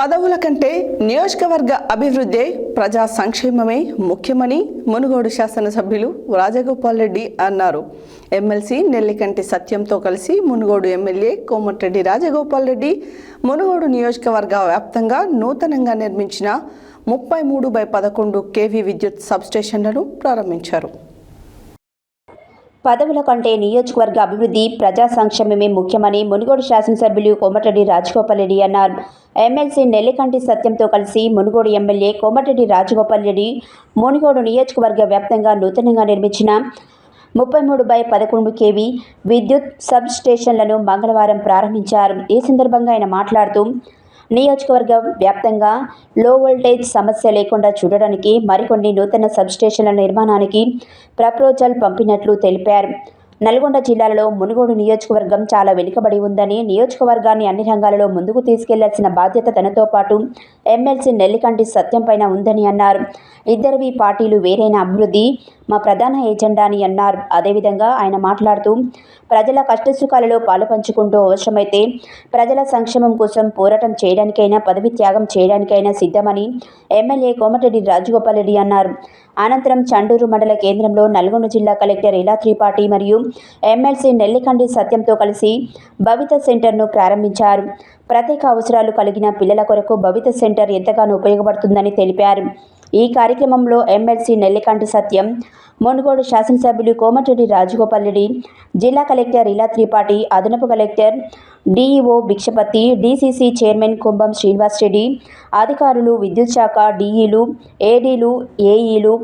పదవుల కంటే నియోజకవర్గ అభివృద్ధి ప్రజా సంక్షేమమే ముఖ్యమని మునుగోడు శాసనసభ్యులు రాజగోపాల్ రెడ్డి అన్నారు. ఎమ్మెల్సీ నెల్లికంటి సత్యంతో కలిసి మునుగోడు ఎమ్మెల్యే కోమటిరెడ్డి రాజగోపాల్ రెడ్డి మునుగోడు నియోజకవర్గ వ్యాప్తంగా నూతనంగా నిర్మించిన 33/11 kV విద్యుత్ సబ్స్టేషన్లను ప్రారంభించారు. పదవుల కంటే నియోజకవర్గ అభివృద్ధి ప్రజా సంక్షేమమే ముఖ్యమని మునుగోడు శాసనసభ్యులు కోమటిరెడ్డి రాజగోపాల్ రెడ్డి అన్నారు. ఎమ్మెల్సీ నెల్లికంటి సత్యంతో కలిసి మునుగోడు ఎమ్మెల్యే కోమటిరెడ్డి రాజగోపాల్ రెడ్డి మునుగోడు నియోజకవర్గ వ్యాప్తంగా నూతనంగా నిర్మించిన 33/11 kV విద్యుత్ సబ్ స్టేషన్లను మంగళవారం ప్రారంభించారు. ఈ సందర్భంగా ఆయన మాట్లాడుతూ నియోజకవర్గ వ్యాప్తంగా లో వోల్టేజ్ సమస్య లేకుండా చూడడానికి మరికొన్ని నూతన సబ్ స్టేషన్ల నిర్మాణానికి ప్రపోజల్ పంపినట్లు తెలిపారు. నల్గొండ జిల్లాలో మునుగోడు నియోజకవర్గం చాలా వెనుకబడి ఉందని, నియోజకవర్గాన్ని అన్ని రంగాలలో ముందుకు తీసుకెళ్లాల్సిన బాధ్యత తనతో పాటు ఎమ్మెల్సీ నెల్లికంటి సత్యం పైన ఉందని అన్నారు. ఇద్దరివి పార్టీలు వేరైన అభివృద్ధి మా ప్రధాన ఎజెండా అని అన్నారు. అదేవిధంగా ఆయన మాట్లాడుతూ ప్రజల కష్టసుఖాలలో పాలుపంచుకుంటూ అవసరమైతే ప్రజల సంక్షేమం కోసం పోరాటం చేయడానికైనా పదవి త్యాగం చేయడానికైనా సిద్ధమని ఎమ్మెల్యే కోమటిరెడ్డి రాజగోపాల్ రెడ్డి అన్నారు. అనంతరం చండూరు మండల కేంద్రంలో నల్గొండ జిల్లా కలెక్టర్ ఇలా త్రిపాఠి మరియు ఎమ్మెల్సీ నెల్లికంటి సత్యంతో కలిసి భవిత సెంటర్ను ప్రారంభించారు. ప్రత్యేక అవసరాలు కలిగిన పిల్లల కొరకు భవిత సెంటర్ ఎంతగానో ఉపయోగపడుతుందని తెలిపారు. ఈ కార్యక్రమంలో ఎమ్మెల్సీ నెల్లికంటి సత్యం, మునుగోడు శాసనసభ్యులు కోమటిరెడ్డి రాజగోపాల్ రెడ్డి, జిల్లా కలెక్టర్ ఇలా త్రిపాఠి, అదనపు collector DEO Bhikshapathi, DCC chairman Kumbham Srinivas Reddy, అధికారులు, విద్యుత్ శాఖ డిఈలు, ఏడీలు, ఏఈలు,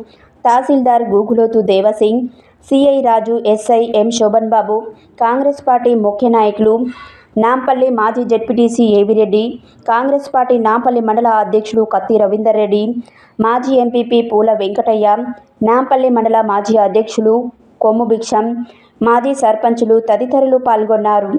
తహసీల్దార్ Guguloth Devsingh, CI Raju, SI M Shoban Babu, Congress party ముఖ్య నాయకులు, నాంపల్లి మాజీ జెడ్పీటీసీ ఏవిరెడ్డి, కాంగ్రెస్ పార్టీ నాంపల్లి మండల అధ్యక్షుడు కత్తి రవీందర్ రెడ్డి, మాజీ ఎంపీపీ పూల వెంకటయ్య, నాంపల్లి మండల మాజీ అధ్యక్షులు కొమ్ము భిక్షం, మాజీ సర్పంచులు తదితరులు పాల్గొన్నారు.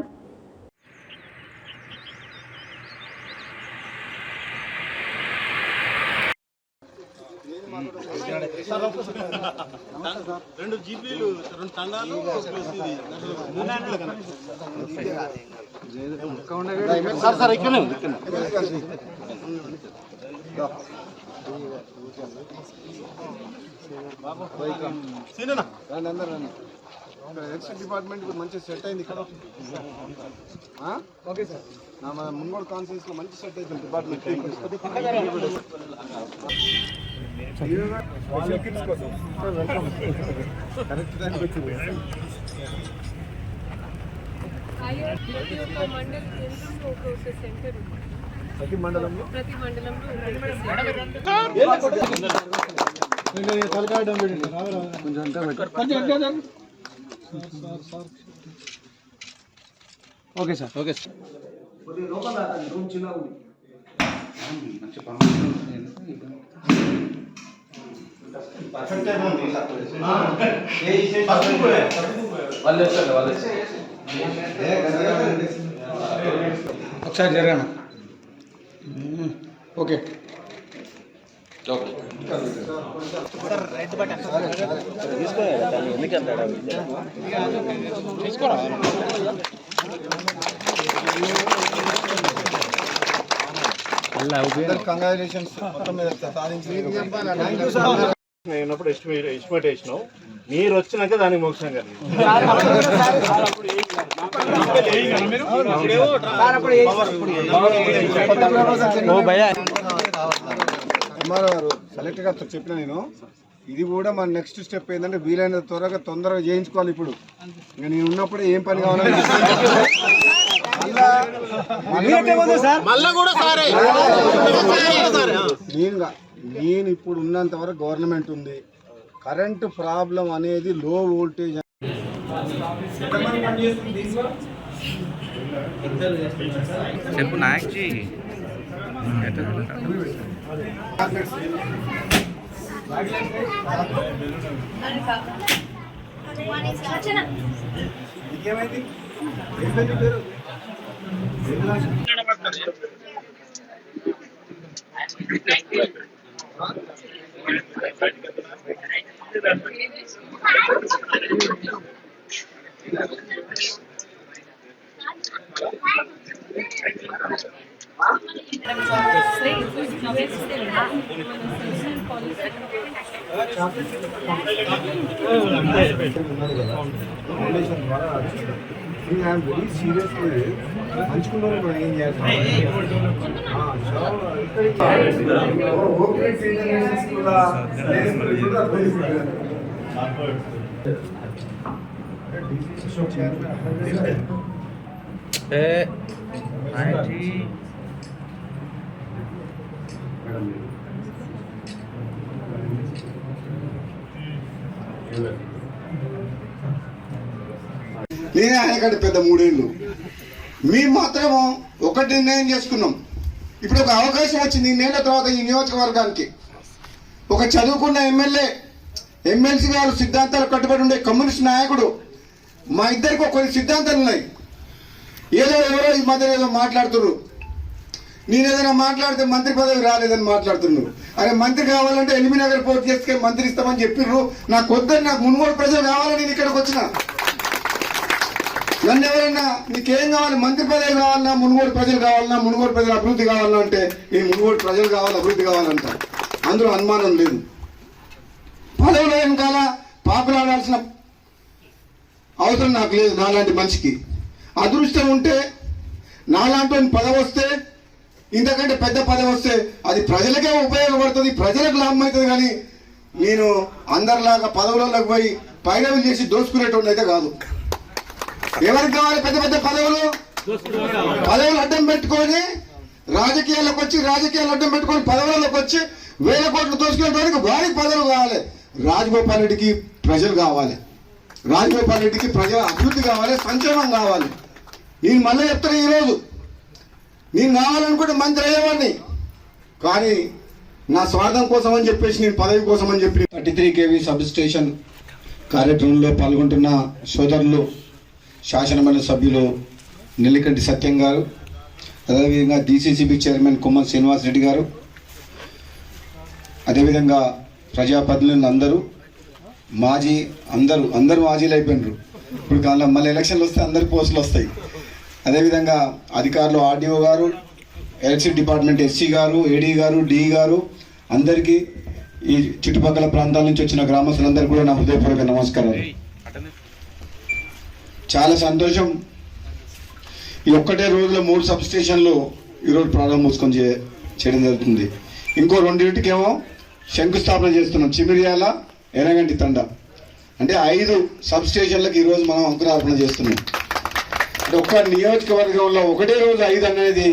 ఎలక్ట్రిసిటీ డిపార్ట్మెంట్ మంచి సెట్ అయింది ఇక్కడ. ఓకే సార్, నా మున్గోడు కాన్ఫరెన్స్ లో మంచి సెట్ అయింది డిపార్ట్మెంట్. కరెక్ట్ టైంకి వచ్చింది. ప్రతి మండలంలో okay sir. Okay sir. Room చిన్న ఉంది. ఒకసారి జరగను. Okay congratulations. మొత్తం మీద సాధించి ఉన్నప్పుడు ఎస్టిమేట్ వేసినావు, మీరు వచ్చినాక దానికి మోక్షం కలిగి గారు సెలెక్టర్ గారితో చెప్పిన నేను, ఇది కూడా మన నెక్స్ట్ స్టెప్ ఏంటంటే వీలైనంత త్వరగా తొందరగా చేయించుకోవాలి. ఇప్పుడు ఇంకా నేను ఉన్నప్పుడే ఏం పని కావాలని నేను ఇప్పుడు ఉన్నంత వరకు గవర్నమెంట్ ఉంది. కరెంటు ప్రాబ్లం అనేది లో వోల్టేజ్ చెప్పు నాయక్జీ. ఇంకేమైంది? వెరీ సీరియస్లీ మంచుకున్నాను మనం ఏం नायक जी నేనే ఆయనకంటే పెద్ద 3 ఏళ్ళు. మేము మాత్రము ఒకటి నిర్ణయం చేసుకున్నాం. ఇప్పుడు ఒక అవకాశం వచ్చింది 2 ఏళ్ల తర్వాత ఈ నియోజకవర్గానికి. ఒక చదువుకున్న ఎమ్మెల్సీ గారు సిద్ధాంతాలు కట్టుబడి ఉండే కమ్యూనిస్ట్ నాయకుడు. మా ఇద్దరికి కొన్ని సిద్ధాంతాలు ఉన్నాయి. ఎవరో ఈ మధ్య ఏదో మాట్లాడుతున్నారు. నేను ఏదైనా మాట్లాడితే మంత్రి పదవి రాలేదని మాట్లాడుతున్నారు. అరే మంత్రి కావాలంటే ఎల్బీనగర్ పోటీ చేస్తే మంత్రి ఇస్తామని చెప్పిర్రు. నాకు వద్దని, నాకు మునుగోడు ప్రజలు కావాలని నేను ఇక్కడికి వచ్చిన. నన్ను ఎవరన్నా నీకేం కావాలి, మంత్రి పదవి కావాలన్నా, మునుగోడు ప్రజలు కావాలన్నా, మునుగోడు ప్రజలు అభివృద్ధి కావాలన్నా అంటే ఈ మునుగోడు ప్రజలు కావాలి, అభివృద్ధి కావాలంట. అందులో అనుమానం లేదు. పదవుల వెనకాల పాపులాడాల్సిన అవసరం నాకు లేదు. నాలాంటి మనిషికి అదృష్టం ఉంటే, నాలాంటి పదవి వస్తే, ఇంతకంటే పెద్ద పదవి వస్తే అది ప్రజలకే ఉపయోగపడుతుంది, ప్రజలకు లాభం అవుతుంది. కానీ నేను అందరిలాగా పదవులలోకి పోయి పైరవులు చేసి దోసుకునేటువంటి అయితే కాదు. ఎవరికి కావాలి పెద్ద పెద్ద పదవులు? పదవులు అడ్డం పెట్టుకొని రాజకీయాల్లోకి వచ్చి, రాజకీయాలు అడ్డం పెట్టుకొని పదవులలోకి వచ్చి 1000 కోట్లు దోసుకునేటానికి వారికి పదవులు కావాలి. రాజగోపాల్ రెడ్డికి ప్రజలు కావాలి, రాజగోపాల్ రెడ్డికి ప్రజల అభివృద్ధి కావాలి, సంక్షేమం కావాలి. నేను మళ్ళీ చెప్తాను, ఈరోజు నేను కావాలనుకుంటే మంత్రి అయ్యేవాడిని. కానీ నా స్వార్థం కోసం అని చెప్పేసి, నేను పదవి కోసం అని చెప్పి 33 kV సబ్ స్టేషన్ కార్యక్రమంలో పాల్గొంటున్న సోదరులు, శాసనమండలి సభ్యులు నెల్లికంటి సత్యం గారు, అదేవిధంగా DCCB చైర్మన్ కొమ్మల శ్రీనివాస్ రెడ్డి గారు, అదేవిధంగా ప్రజాప్రతినిధులు అందరూ, అందరూ మాజీలు అయిపోయినారు. ఇప్పుడు కాలం మళ్ళీ ఎలక్షన్లు వస్తే అందరి పోస్టులు వస్తాయి. అదేవిధంగా అధికారులు, RDO గారు, ఎలక్ట్రిసిటీ డిపార్ట్మెంట్ SC గారు, AD గారు, DE గారు, అందరికీ ఈ చుట్టుపక్కల ప్రాంతాల నుంచి వచ్చిన గ్రామస్తులందరికీ కూడా నా హృదయపూర్వక నమస్కారాలు. చాలా సంతోషం. ఈ ఒక్కటే రోజులో 3 సబ్ స్టేషన్లు ఈరోజు ప్రారంభోత్సవం చేయడం జరుగుతుంది. ఇంకో 2 శంకుస్థాపన చేస్తున్నాం. చిమిరియాల, ఎర్రగంటి తండ, అంటే 5 సబ్ స్టేషన్లకు ఈరోజు మనం అంకురార్పణ చేస్తున్నాం. అంటే ఒక్క నియోజకవర్గంలో ఒకటే రోజు 5 అనేది